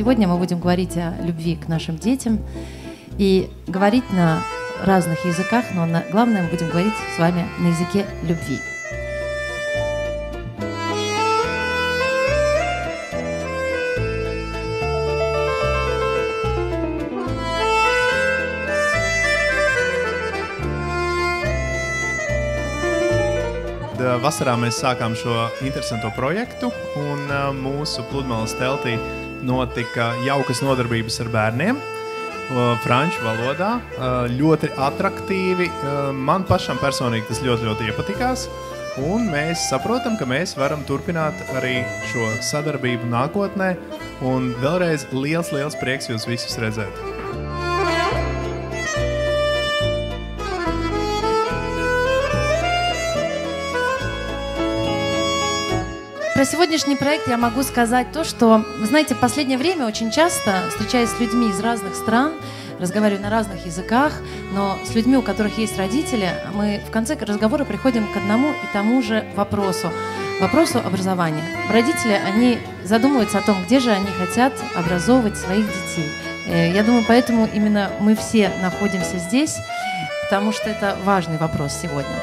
Сегодня мы будем говорить о любви к нашим детям и говорить на разных языках, но главное, мы будем говорить с вами на языке любви. Vasarā mēs sākām šo interesanto projektu, un mūsu pludmales teltī notika jaukas nodarbības ar bērniem franču valodā. Ļoti atraktīvi. Man pašam personīgi tas ļoti iepatikās, un mēs saprotam, ka mēs varam turpināt arī šo sadarbību nākotnē, un vēlreiz liels prieks jūs visus redzēt. Про сегодняшний проект я могу сказать то, что, вы знаете, в последнее время очень часто, встречаясь с людьми из разных стран, разговариваю на разных языках, но с людьми, у которых есть родители, мы в конце разговора приходим к одному и тому же вопросу образования. Родители, они задумываются о том, где же они хотят образовывать своих детей. Я думаю, поэтому именно мы все находимся здесь, потому что это важный вопрос сегодня.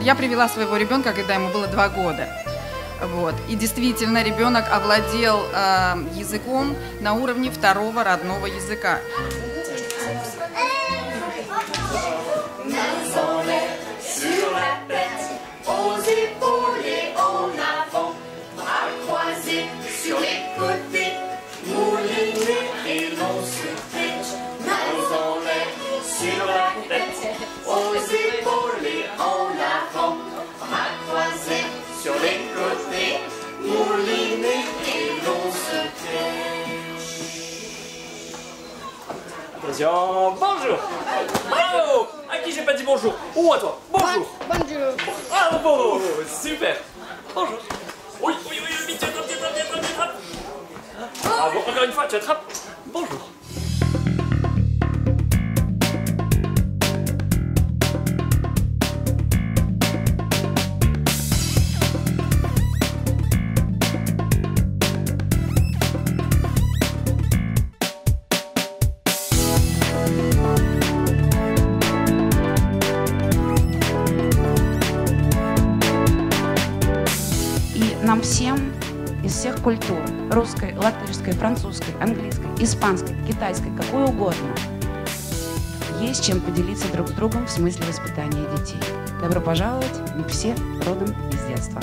Я привела своего ребенка, когда ему было 2 года. Вот. И действительно, ребенок овладел языком на уровне 2-го родного языка. Bonjour! Bravo! À qui j'ai pas dit bonjour? Ou à toi? Bonjour! Bonjour! Ah, bon! Super! Bonjour! Oui, vite, tu attrapes! Bravo, encore une fois, tu attrapes! Bonjour! Нам всем из всех культур, русской, латышской, французской, английской, испанской, китайской, какой угодно, есть чем поделиться друг с другом в смысле воспитания детей. Добро пожаловать, мы все родом из детства.